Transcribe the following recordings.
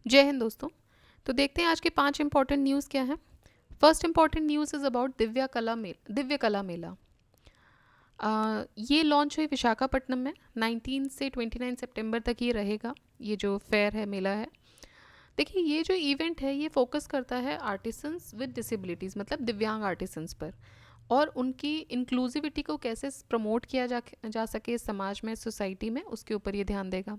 जय हिंद दोस्तों। तो देखते हैं आज के 5 इंपॉर्टेंट न्यूज़ क्या हैं। First important news is about Divya कला मेला। ये लॉन्च हुई विशाखापट्टनम में 19 से 29 सितंबर तक ये रहेगा। ये जो फेयर है, मेला है, देखिए ये जो इवेंट है ये फोकस करता है आर्टिसंस विद डिसेबिलिटीज़, मतलब दिव्यांग आर्टिसंस पर, और उनकी इंक्लूसिविटी को कैसे प्रमोट किया जा सके समाज में, सोसाइटी में, उसके ऊपर ये ध्यान देगा।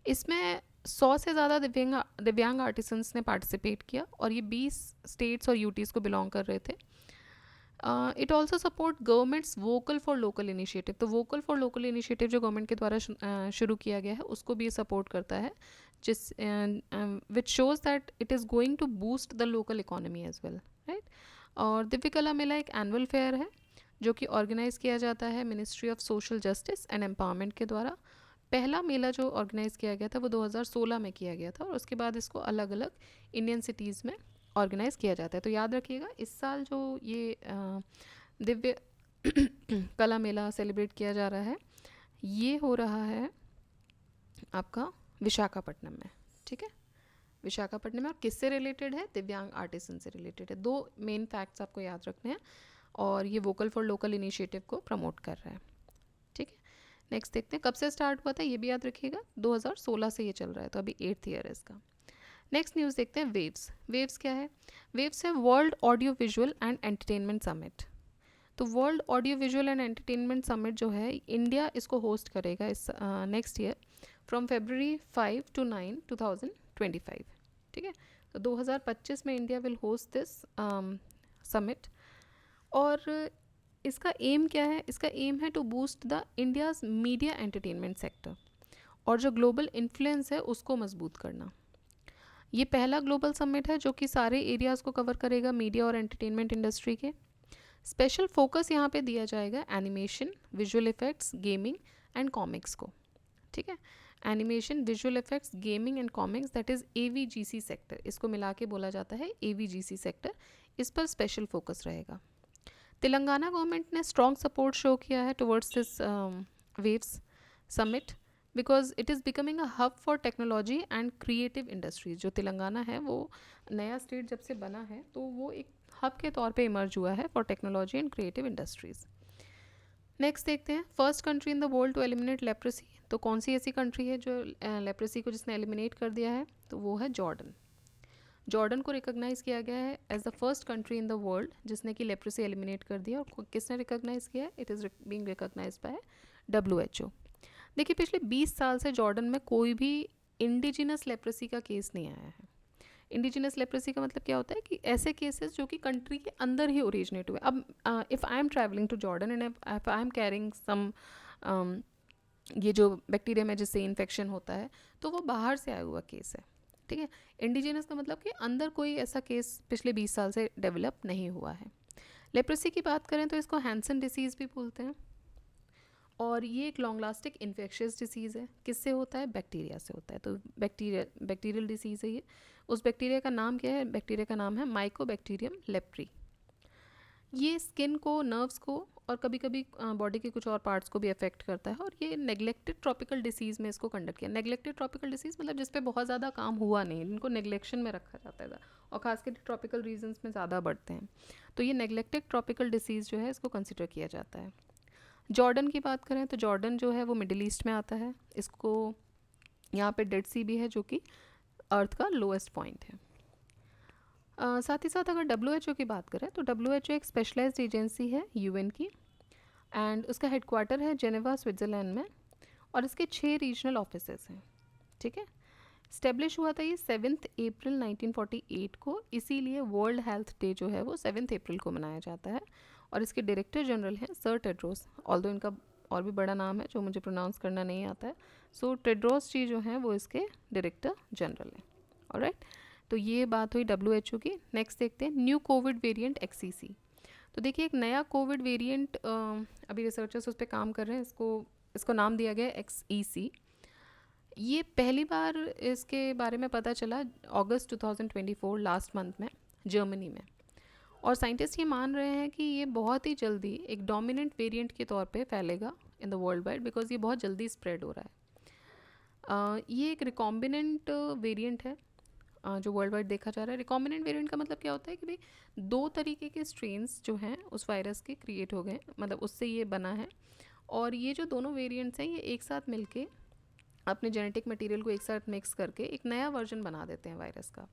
इसमें 100 से ज़्यादा दिव्यांग आर्टिसंस ने पार्टिसिपेट किया और ये 20 स्टेट्स और यूटीज़ को बिलोंग कर रहे थे। It also support governments vocal for local initiative. तो वोकल फॉर लोकल इनिशिएटिव जो गवर्नमेंट के द्वारा शुरू किया गया है उसको भी ये सपोर्ट करता है, जिस which shows that it is going to boost the local economy as well, right. और दिव्य कला मेला एक एनुअल फेयर है जो कि ऑर्गेनाइज़ किया जाता है ministry of social justice and empowerment के द्वारा। पहला मेला जो ऑर्गेनाइज़ किया गया था वो 2016 में किया गया था और उसके बाद इसको अलग अलग इंडियन सिटीज़ में ऑर्गेनाइज़ किया जाता है। तो याद रखिएगा, इस साल जो ये दिव्य कला मेला सेलिब्रेट किया जा रहा है ये हो रहा है आपका विशाखापट्टनम में, ठीक है। विशाखापट्टनम में, और किससे रिलेटेड है? दिव्यांग आर्टिसन से रिलेटेड है। 2 मेन फैक्ट्स आपको याद रखने हैं, और ये वोकल फॉर लोकल इनिशिएटिव को प्रमोट कर रहा है, ठीक है। नेक्स्ट देखते हैं कब से स्टार्ट हुआ था, ये भी याद रखिएगा। 2016 से ये चल रहा है, तो अभी 8th ईयर है इसका। नेक्स्ट न्यूज़ देखते हैं वेव्स। वेव्स क्या है? वेव्स है world audio visual and entertainment summit. तो world audio visual and entertainment summit जो है, इंडिया इसको होस्ट करेगा इस next year from February 5 to 9 2025, ठीक है। तो 2025 में India will host this summit. और इसका एम क्या है? इसका एम है to boost the India's media entertainment sector, और जो ग्लोबल इन्फ्लुएंस है उसको मजबूत करना। ये पहला ग्लोबल समिट है जो कि सारे एरियाज़ को कवर करेगा मीडिया और एंटरटेनमेंट इंडस्ट्री के। स्पेशल फोकस यहाँ पे दिया जाएगा animation, visual effects, gaming and comics को, ठीक है। Animation, visual effects, gaming and comics, that is AVGC sector, इसको मिला के बोला जाता है AVGC सेक्टर। इस पर स्पेशल फोकस रहेगा। तेलंगाना गवर्नमेंट ने स्ट्रॉन्ग सपोर्ट शो किया है towards this waves summit, because it is becoming a hub for technology and creative industries. जो तेलंगाना है वो नया स्टेट जब से बना है तो वो एक हब के तौर पे इमर्ज हुआ है for technology and creative industries. Next देखते हैं first country in the world to eliminate leprosy. तो कौन सी ऐसी कंट्री है जो लेप्रेसी को जिसने एलिमिनेट कर दिया है? तो वो है जॉर्डन। जॉर्डन को रिकॉग्नाइज़ किया गया है as the first country in the world जिसने कि लेप्रेसी एलिमिनेट कर दिया। और किसने रिकॉग्नाइज़ किया है? It is being recognised by WHO। देखिए पिछले 20 साल से जॉर्डन में कोई भी इंडिजिनस लेप्रेसी का केस नहीं आया है। इंडिजिनस लेप्रेसी का मतलब क्या होता है कि ऐसे केसेस जो कि कंट्री के अंदर ही ओरिजिनेट हुए। अब if I am travelling to Jordan and if I am carrying some ये जो बैक्टीरिया में जिससे इन्फेक्शन होता है तो वो बाहर से आया हुआ केस है, ठीक है। इंडिजिनस का मतलब कि अंदर कोई ऐसा केस पिछले 20 साल से डेवलप नहीं हुआ है। लेप्रेसी की बात करें तो इसको हैंसन डिसीज़ भी बोलते हैं, और ये एक लॉन्ग लास्टिंग इन्फेक्शियस डिसीज़ है। किससे होता है? बैक्टीरिया से होता है। तो बैक्टीरियल डिसीज़ है ये। उस बैक्टीरिया का नाम क्या है? बैक्टीरिया का नाम है माइकोबैक्टीरियम लेप्री। ये स्किन को, नर्व्स को और कभी कभी बॉडी के कुछ और पार्ट्स को भी अफेक्ट करता है, और ये नेग्लेक्टेड ट्रॉपिकल डिसीज़ में इसको कंडक्ट किया। नेग्लेक्टेड ट्रॉपिकल डिसीज़ मतलब जिस पे बहुत ज़्यादा काम हुआ नहीं, इनको नेग्लेक्शन में रखा जाता है और ख़ासकर ट्रॉपिकल रीजन्स में ज़्यादा बढ़ते हैं। तो ये नेग्लेक्टेड ट्रॉपिकल डिसीज़ जो है इसको कंसिडर किया जाता है। जॉर्डन की बात करें तो जॉर्डन जो है वो मिडिल ईस्ट में आता है। इसको यहाँ पे डेड सी भी है जो कि अर्थ का लोएस्ट पॉइंट है। साथ ही साथ अगर WHO की बात करें तो WHO एक स्पेशलाइज्ड एजेंसी है UN की, एंड उसका हेडक्वार्टर है जेनेवा स्विट्ज़रलैंड में, और इसके 6 रीजनल ऑफिसेस हैं, ठीक है। स्टेब्लिश हुआ था ये 7 अप्रैल 1948 को, इसीलिए वर्ल्ड हेल्थ डे जो है वो 7 अप्रैल को मनाया जाता है। और इसके डायरेक्टर जनरल हैं सर टेड्रोस, ऑल्दो इनका और भी बड़ा नाम है जो मुझे प्रोनाउंस करना नहीं आता है। सो टेड्रोस जी जो हैं वो इसके डायरेक्टर जनरल हैं, ऑलराइट। तो ये बात हुई WHO की। नेक्स्ट देखते हैं न्यू कोविड वेरिएंट XEC। तो देखिए एक नया कोविड वेरिएंट अभी रिसर्चर्स उस पर काम कर रहे हैं। इसको नाम दिया गया XEC। ये पहली बार इसके बारे में पता चला अगस्त 2024 लास्ट मंथ में जर्मनी में, और साइंटिस्ट ये मान रहे हैं कि ये बहुत ही जल्दी एक डोमिनेंट वेरिएंट के तौर पे फैलेगा इन द वर्ल्ड वाइड, बिकॉज ये बहुत जल्दी स्प्रेड हो रहा है। ये एक रिकॉम्बिनेंट वेरिएंट है जो वर्ल्ड वाइड देखा जा रहा है। रिकॉम्बिनेंट वेरिएंट का मतलब क्या होता है कि भाई दो तरीके के स्ट्रेन्स जो हैं उस वायरस के क्रिएट हो गए, मतलब उससे ये बना है। और ये जो दोनों वेरिएंट्स हैं ये एक साथ मिलके अपने जेनेटिक मटेरियल को एक साथ मिक्स करके एक नया वर्जन बना देते हैं वायरस का।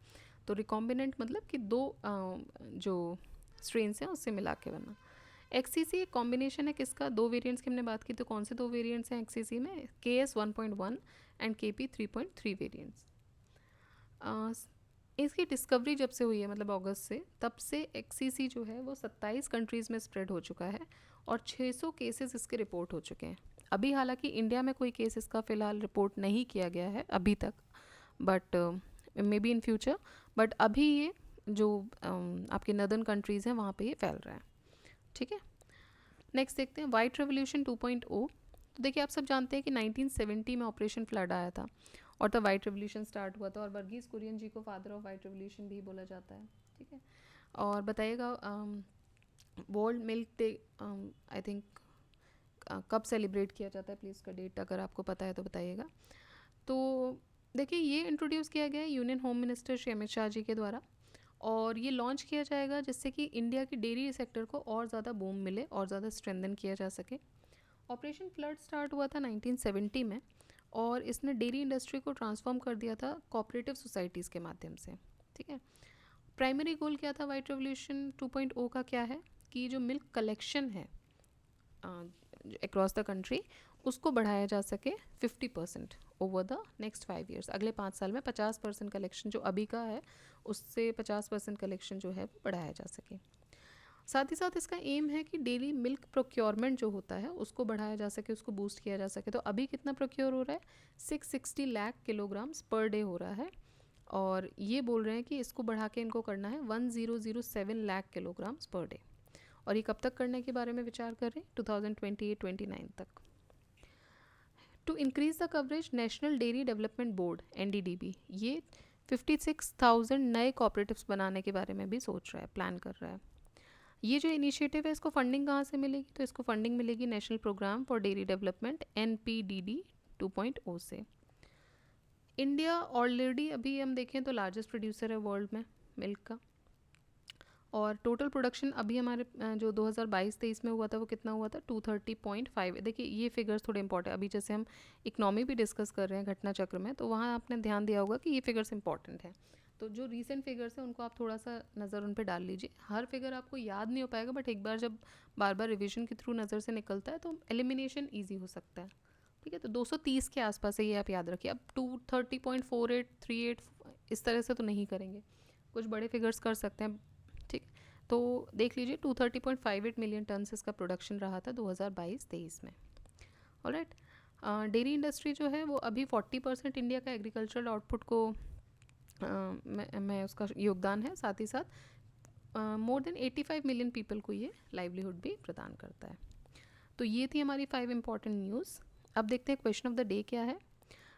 तो रिकॉम्बिनेंट मतलब कि दो जो स्ट्रेन्स हैं उससे मिला के बना। एक्सीसी एक कॉम्बिनेशन है किसका, दो वेरिएंट्स की हमने बात की, तो कौन से दो वेरिएंट्स हैं एक्सीसी में, KS 1.1 एंड KP 3.3 वेरिएंट्स। इसकी डिस्कवरी जब से हुई है मतलब अगस्त से, तब से एक्सीसी जो है वो 27 कंट्रीज़ में स्प्रेड हो चुका है और 600 केसेस इसके रिपोर्ट हो चुके हैं। अभी हालांकि इंडिया में कोई केस इसका फ़िलहाल रिपोर्ट नहीं किया गया है अभी तक, but may be in future, but अभी ये जो आपके नदर्न कंट्रीज़ हैं वहाँ पे ये फैल रहा है। ठीक है, नेक्स्ट देखते हैं वाइट रेवोल्यूशन 2.0। तो देखिए आप सब जानते हैं कि 1970 में ऑपरेशन फ्लड आया था और तब वाइट रेवोल्यूशन स्टार्ट हुआ था, और वर्गीज कुरियन जी को फादर ऑफ वाइट रेवोल्यूशन भी बोला जाता है। ठीक है, और बताइएगा world milk day I think कब सेलिब्रेट किया जाता है, प्लीज़ का डेट अगर आपको पता है तो बताइएगा। तो देखिए ये इंट्रोड्यूस किया गया है union home minister Shri Amit Shah ji के द्वारा, और ये लॉन्च किया जाएगा जिससे कि इंडिया की डेयरी सेक्टर को और ज़्यादा बूम मिले और ज़्यादा स्ट्रेंथन किया जा सके। ऑपरेशन फ्लड स्टार्ट हुआ था 1970 में, और इसने डेयरी इंडस्ट्री को ट्रांसफॉर्म कर दिया था कोऑपरेटिव सोसाइटीज़ के माध्यम से। ठीक है, प्राइमरी गोल क्या था वाइट रेवोल्यूशन 2.0 का, क्या है कि जो मिल्क कलेक्शन है अक्रॉस द कंट्री उसको बढ़ाया जा सके 50% ओवर द नेक्स्ट 5 ईयर्स। अगले 5 साल में 50% कलेक्शन जो अभी का है उससे 50% कलेक्शन जो है वो बढ़ाया जा सके। साथ ही साथ इसका एम है कि डेली मिल्क प्रोक्योरमेंट जो होता है उसको बढ़ाया जा सके, उसको बूस्ट किया जा सके। तो अभी कितना प्रोक्योर हो रहा है, 660 लाख किलोग्राम्स पर डे हो रहा है, और ये बोल रहे हैं कि इसको बढ़ा के इनको करना है 1007 लाख किलोग्राम्स पर डे। और ये कब तक करने के बारे में विचार कर रहे हैं, 2028-29 तक। To increase the coverage national dairy development board NDDB ये 56,000 नए कोऑपरेटिव्स बनाने के बारे में भी सोच रहा है, प्लान कर रहा है। ये जो इनिशिएटिव है इसको फंडिंग कहाँ से मिलेगी, तो इसको फंडिंग मिलेगी national programme for dairy development NPDD 2.0 से। इंडिया ऑलरेडी अभी हम देखें तो लार्जेस्ट प्रोड्यूसर है वर्ल्ड में मिल्क का, और टोटल प्रोडक्शन अभी हमारे जो 2022-23 में हुआ था वो कितना हुआ था, 230.5। देखिए ये फिगर्स थोड़े इंपॉर्टेंट, अभी जैसे हम इकनॉमी भी डिस्कस कर रहे हैं घटना चक्र में, तो वहाँ आपने ध्यान दिया होगा कि ये फिगर्स इंपॉर्टेंट हैं। तो जो रीसेंट फिगर्स हैं उनको आप थोड़ा सा नज़र उन पर डाल लीजिए। हर फिगर आपको याद नहीं हो पाएगा, बट एक बार जब बार बार रिविजन के थ्रू नज़र से निकलता है तो एलिमिनेशन ईजी हो सकता है। ठीक है, तो 230 के आसपास है ये आप याद रखिए। अब 230.4838 इस तरह से तो नहीं करेंगे, कुछ बड़े फिगर्स कर सकते हैं। ठीक, तो देख लीजिए 230.58 मिलियन टन से इसका प्रोडक्शन रहा था 2022-23 में। ऑलराइट, डेयरी इंडस्ट्री जो है वो अभी 40% इंडिया का एग्रीकल्चरल आउटपुट को मैं उसका योगदान है। साथ ही साथ मोर देन 85 मिलियन पीपल को ये लाइवलीहुड भी प्रदान करता है। तो ये थी हमारी 5 इंपॉर्टेंट न्यूज़। अब देखते हैं क्वेश्चन ऑफ द डे क्या है।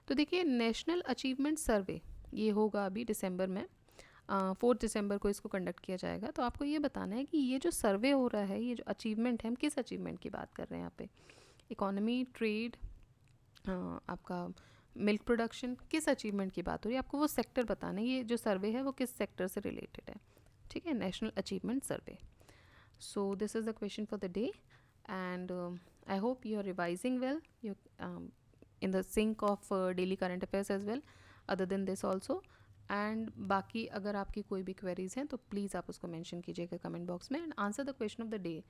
तो देखिए नेशनल अचीवमेंट सर्वे ये होगा अभी दिसंबर में, 4 दिसंबर को इसको कंडक्ट किया जाएगा। तो आपको ये बताना है कि ये जो सर्वे हो रहा है, ये जो अचीवमेंट है, हम किस अचीवमेंट की बात कर रहे हैं यहाँ पे, इकोनॉमी, ट्रेड, आपका मिल्क प्रोडक्शन, किस अचीवमेंट की बात हो रही है, आपको वो सेक्टर बताना है। ये जो सर्वे है वो किस सेक्टर से रिलेटेड है। ठीक है, national achievement survey. So this is the question for the day, and I hope you are revising well, you in the sync of daily current affairs as well, other than this also. And बाकी अगर आपकी कोई भी queries हैं तो please आप उसको mention कीजिएगा कमेंट बॉक्स में, and answer the question of the day.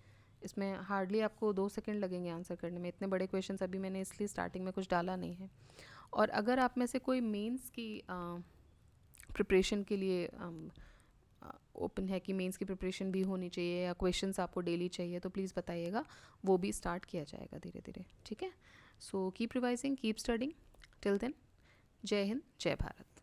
इसमें हार्डली आपको 2 सेकंड लगेंगे आंसर करने में, इतने बड़े क्वेश्चंस अभी मैंने इसलिए स्टार्टिंग में कुछ डाला नहीं है। और अगर आप में से कोई मेंस की प्रिपरेशन के लिए ओपन है कि मेंस की प्रिपरेशन भी होनी चाहिए या क्वेश्चंस आपको डेली चाहिए, तो प्लीज़ बताइएगा, वो भी स्टार्ट किया जाएगा धीरे धीरे। ठीक है, so keep revising, keep studying, till then जय हिंद, जय भारत।